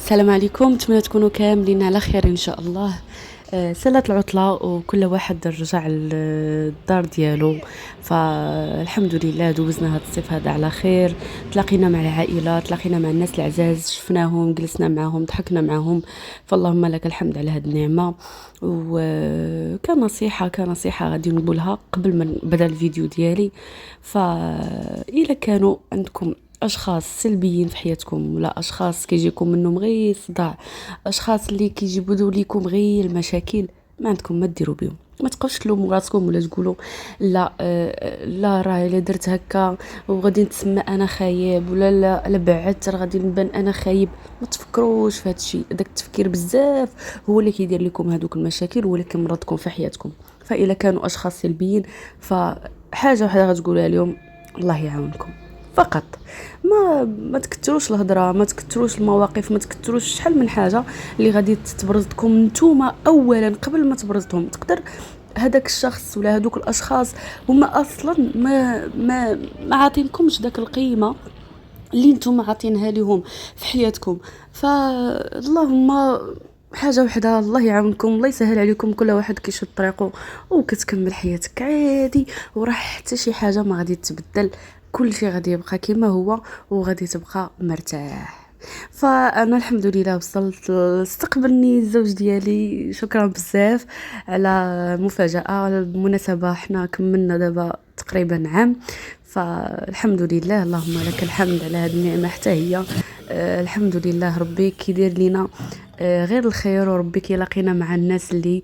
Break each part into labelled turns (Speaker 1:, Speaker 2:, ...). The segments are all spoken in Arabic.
Speaker 1: السلام عليكم، نتمنى تكونوا كاملين على خير ان شاء الله. سالات العطله وكل واحد رجع للدار ديالو، فالحمد لله دوزنا هذا الصيف هذا على خير. تلاقينا مع العائله، تلاقينا مع الناس العزاز، شفناهم، جلسنا معهم، ضحكنا معهم، فاللهم لك الحمد على هذه النعمه. وكنصيحه غادي نقولها قبل ما نبدا الفيديو ديالي. فإلا كانوا عندكم اشخاص سلبيين في حياتكم، ولا اشخاص كيجيكم منهم غير صداع، اشخاص اللي كيجيبوا لكم غير المشاكل، ما عندكم ما ديروا بهم. ما تبقاوش تلوموا راسكم ولا تقولوا لا لا راه الا درت هكا وغادي نتسمى انا خايب، ولا لا الا بعدت راه غادي نبان انا خايب. ما تفكروش في هذا الشيء، داك التفكير بزاف هو اللي كيدير لكم هذوك المشاكل، هو اللي كيمرضكم في حياتكم. فإلا كانوا اشخاص سلبيين، فحاجه واحده غتقولها لهم: الله يعاونكم. فقط ما تكتروش الهضره، ما تكتروش المواقف، ما تكتروش شحال من حاجه اللي غادي تبرزكم نتوما اولا قبل ما تبرزهم. تقدر هذاك الشخص ولا هذوك الاشخاص هما اصلا ما عاطينكمش داك القيمه اللي نتوما عاطينها لهم في حياتكم. فاللهم حاجه وحده: الله يعاونكم، الله يسهل عليكم، كل واحد كيشد طريقه وكتكمل حياتك عادي، وراه حتى شي حاجه ما غادي تتبدل، كل شيء غادي يبقى كما هو وغادي تبقى مرتاح. فانا الحمد لله وصلت، استقبلني الزوج ديالي، شكرا بزاف على المفاجاه. بالمناسبه حنا كملنا دابا تقريبا عام، فالحمد لله، اللهم لك الحمد على هذه النعمه حتى هي. الحمد لله، ربي كيدير لينا غير الخير، وربي كيلاقينا مع الناس اللي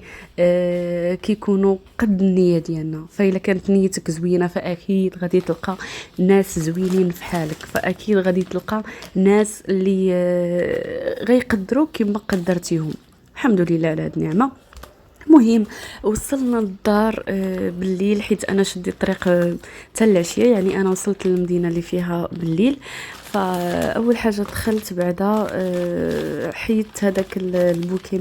Speaker 1: كيكونوا قد النيه ديالنا. فإلا كانت نيتك زوينه فاكيد غادي تلقى ناس زوينين في حالك، فاكيد غادي تلقى ناس اللي غيقدروك كما قدرتيهم. الحمد لله على هذه النعمه. مهم، وصلنا للدار بالليل، حيت انا شديت الطريق حتى العشيه، يعني انا وصلت للمدينه اللي فيها بالليل. فاول حاجه دخلت بعدا حيدت هذاك البوكي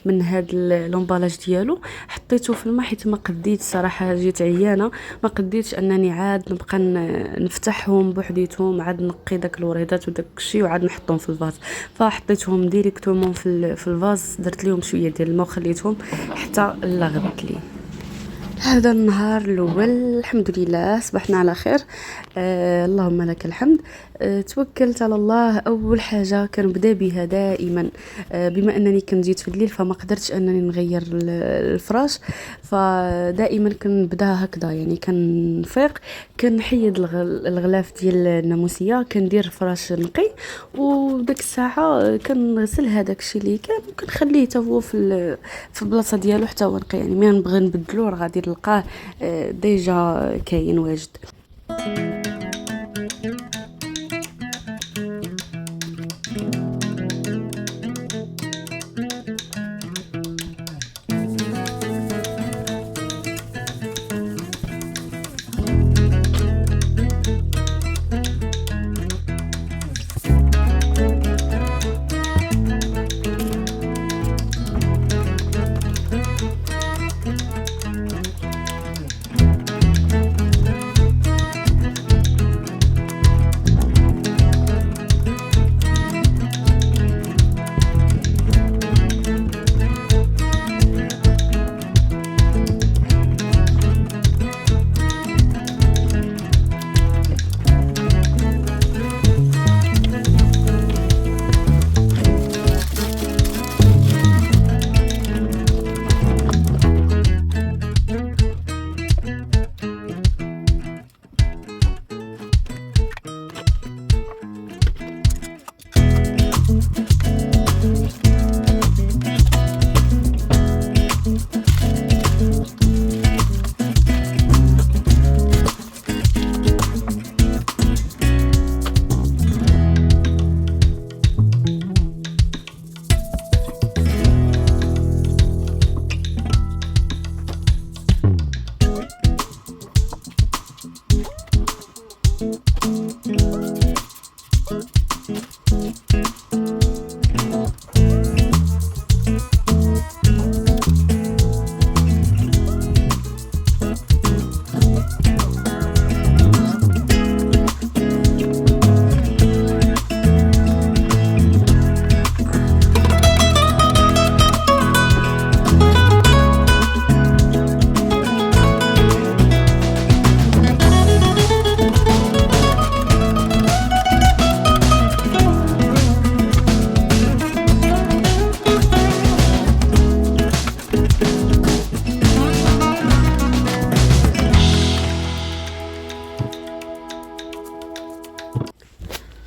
Speaker 1: من هذا لومبالاج ديالو، حطيته في الماء، حيت ما قديت صراحه، جيت عيانه، ما قديتش انني عاد نبقى نفتحهم بوحديتهم، عاد نقي داك الوريدات وداك الشيء وعاد نحطهم في الفاز. فحطيتهم ديريكتومون في الفاز، درت لهم شويه ديال الماء وخليتهم حتى لا غدت لي. هذا النهار الاول الحمد لله صبحنا على خير. اللهم لك الحمد. توكلت على الله. اول حاجه كنبدا بها دائما، بما انني كنت جيت في الليل فما قدرتش انني نغير الفراش، فدائما كنبدا هكذا، يعني كنفيق كنحيد الغلاف ديال الناموسيه، كندير فراش نقي، وداك الساعه كنغسل هذاك الشيء اللي كان وكنخليه حتى هو في بلاصه ديالو حتى هو نقي. يعني ما نبغي نبدلو راه غادي نلقاه ديجا كاين واجد.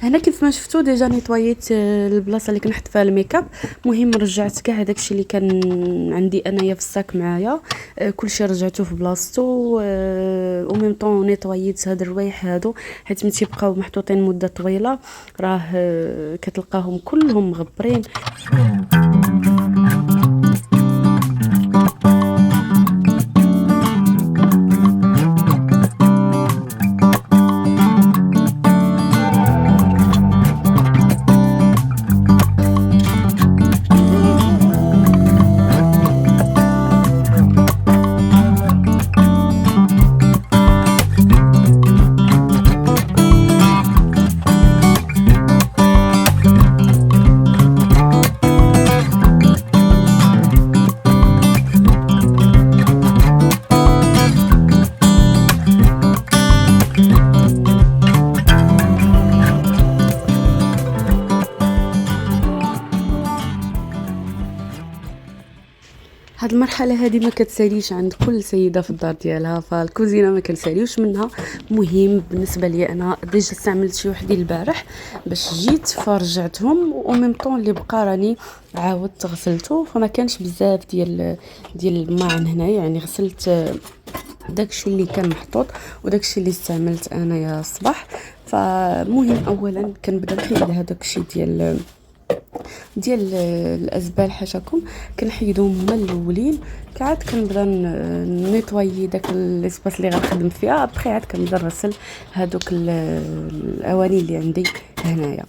Speaker 1: هنا كيف ما شفتوا ديجا نيطواييت البلاصه اللي كنحط فيها الميكاب. مهم رجعت كاع داكشي اللي كان عندي انايا في الساك معايا، كلشي رجعته في بلاصتو، او ميم طون نيطواييت هاد الروايح هادو حيت ملي تيبقاو محطوطين مده طويله راه كتلقاهم كلهم مغبرين. هاد المرحله هادي ما كتساليش عند كل سيده في الدار ديالها، فالكوزينه ما كنساليوش منها. مهم بالنسبه لي انا ديجا استعملت شي وحدين البارح باش جيت فرجعتهم، وميم طون اللي بقى راني عاودت غسلته، فما كانش بزاف ديال الماعن هنا. يعني غسلت داكشي اللي كان محطوط وداكشي اللي استعملت انا يا صباح. فمهم اولا كنبدا نحيد هذاك الشيء ديال الازبال حاشاكم، كنحيدهم هما الاولين، عاد كنبدا نيطوايي داك ليسباس اللي غنخدم فيها. ابخي عاد كنبدا نغسل هادوك الاواني اللي عندي هنايا.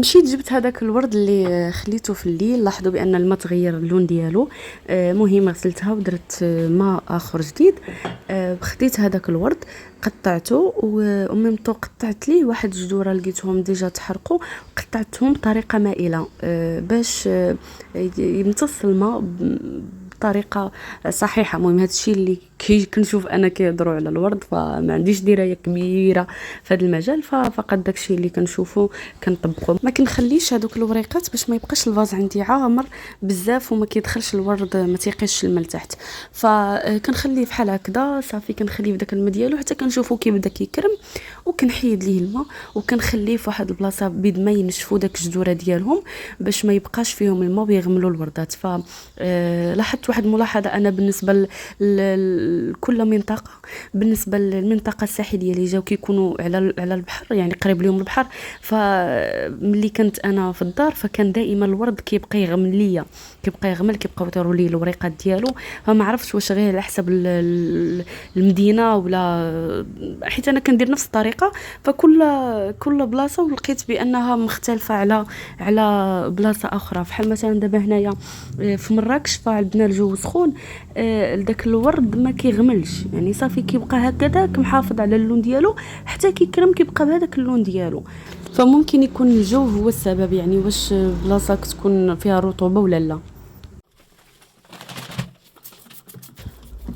Speaker 1: مشيت جبت هذاك الورد اللي خليته في الليل. لاحظوا بان الماء تغير اللون ديالو. مهم غسلتها ودرت ماء اخر جديد. خديت هذاك الورد قطعته وميمطو قطعت ليه واحد جذوره لقيتهم ديجا تحرقوا، قطعتهم بطريقه مائله باش يمتص الماء بطريقه صحيحه. المهم هذا الشيء اللي كنشوف انا كيهضروا على الورد، فما عنديش درايه كبيره في هذا المجال، فقط داكشي اللي كنشوفه كنطبقه. ما كنخليش هذوك الوريقات باش ما يبقاش الفاز عندي عامر بزاف وما كيدخلش الورد، ما تيقيش الماء لتحت، فكنخليه بحال هكذا صافي. كنخليه في داك الماء ديالو حتى كنشوفو كيبدا كيكرم، وكنحيد ليه الماء وكنخليه في واحد البلاصه بيد ما ينشفوا داك الجذوره ديالهم باش ما يبقاش فيهم الماء ويغملوا الوردات. لاحظت واحد الملاحظه انا بالنسبه لكل منطقه. بالنسبه للمنطقه الساحليه اللي جاو كيكونوا على البحر، يعني قريب لهم البحر، فملي كنت انا في الدار فكان دائما الورد كيبقى يغمل ليا، كيبقى يغمل، كيبقاو يطيروا لي الوريقات ديالو. فما عرفتش واش غير على حسب المدينه ولا، حيت انا كندير نفس الطريقه. فكل بلاصه ولقيت بانها مختلفه على بلاصه اخرى. بحال مثلا دابا هنايا في مراكش فعندنا الجو سخون، داك الورد ما كيغملش، يعني صافي كيبقى هكذاك محافظ على اللون ديالو حتى كيكرم كيبقى بهذاك اللون ديالو. فممكن يكون الجو هو السبب، يعني واش بلاصه تكون فيها رطوبه ولا لا.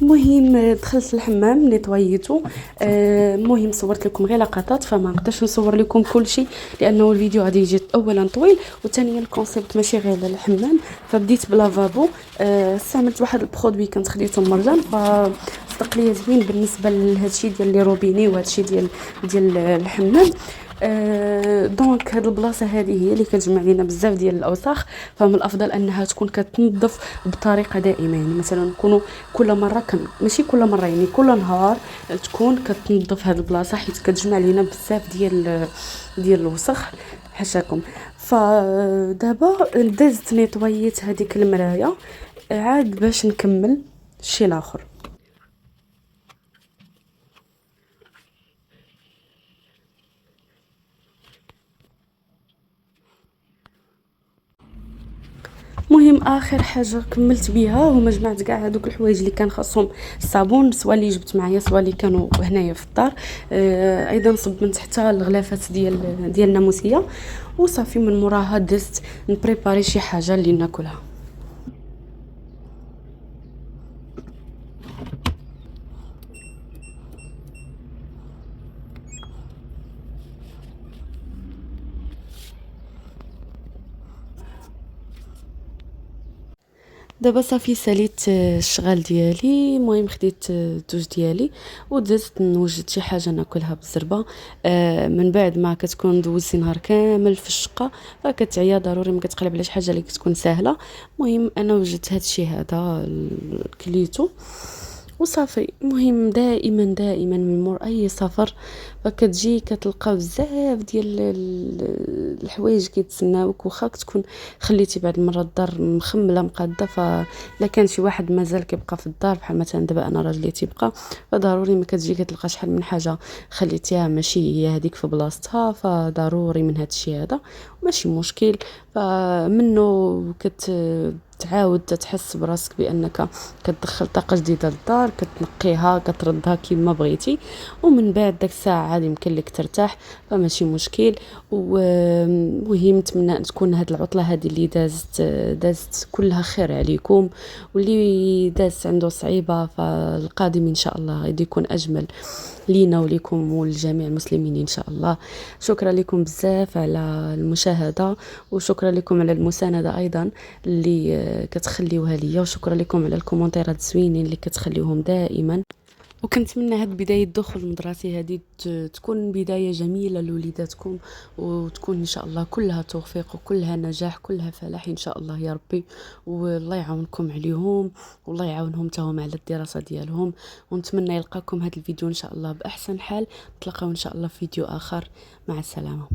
Speaker 1: مهم دخلت الحمام نيطويته. مهم صورت لكم غير لقطات، فما نقدرش نصور لكم كل شيء لانه الفيديو غادي يجي اولا طويل، وثانيا الكونسيبت ماشي غير للحمام. فبديت بلافابو. استعملت واحد البرودوي كنت خديته مرجان، فصدق لي زوين بالنسبه لهادشي ديال لي روبيني وهادشي ديال الحمام. دونك هاد البلاصه هذه هي اللي كتجمع لينا بزاف ديال الاوساخ، فمن الافضل انها تكون كتنظف بطريقه دائمه. يعني مثلا نكونوا كل مره ماشي كل مره، يعني كل نهار تكون كتنظف هاد البلاصه، حيت كتجمع لينا بزاف ديال الوسخ حاشاكم. فدابا دزت نيطويت هذيك المرايه عاد باش نكمل الشيء الاخر. مهم اخر حاجه كملت بها هما جمعت كاع هذوك الحوايج اللي كان خاصهم الصابون، سواء اللي جبت معايا سواء اللي كانوا هنايا في الدار. ايضا صبنت حتى الغلافات ديال الناموسيه، وصافي من موراها دزت نبريباري شي حاجه اللي ناكلها. دابا صافي ساليت الشغال ديالي. المهم خديت الدوش ديالي ودزت نوجد شي حاجه ناكلها بالزربه. من بعد ما كتكون دوزتي نهار كامل في الشقه فكتعيا ضروري ما كتقلب على شي حاجه اللي كتكون سهله. المهم انا وجدت هذا الشيء هذا كليتو وصافي. مهم دائما من مور اي سفر فكتجي كتلقى بزاف ديال الحوايج كيتسناوك، واخا تكون خليتي بعد المره الدار مخمله مقاده. فلا كان شي واحد مازال كيبقى في الدار، بحال مثلا دابا انا راجلي تيبقى، فضروري ما كتجي كتلقى شحال من حاجه خليتيها ماشي هي هذيك في بلاصتها، فضروري من هذا الشيء هذا ماشي مشكل. فمنه تعاود تحس براسك بانك كتدخل طاقه جديده للدار، كتنقيها كتردها كيما بغيتي، ومن بعد داك الساعه عاد يمكن لك ترتاح، فماشي مشكل. ومهم نتمنى تكون هاد العطله هذه اللي دازت كلها خير عليكم، واللي دازت عنده صعيبه فالقادم ان شاء الله غادي يكون اجمل لينا وليكم ولجميع المسلمين ان شاء الله. شكرا لكم بزاف على المشاهده، وشكرا لكم على المسانده ايضا اللي كتخليوها ليا، وشكرا لكم على الكومنتيرات الزوينين اللي كتخليوهم دائما. وكنتمنى هاد بداية الدخول المدرسي هذه تكون بداية جميلة لوليداتكم، وتكون إن شاء الله كلها توفيق وكلها نجاح كلها فلاح إن شاء الله يا ربي. والله يعاونكم عليهم والله يعاونهم تاهم على الدراسة ديالهم. ونتمنى يلقاكم هاد الفيديو إن شاء الله بأحسن حال. نتلاقاو إن شاء الله في فيديو آخر. مع السلامة.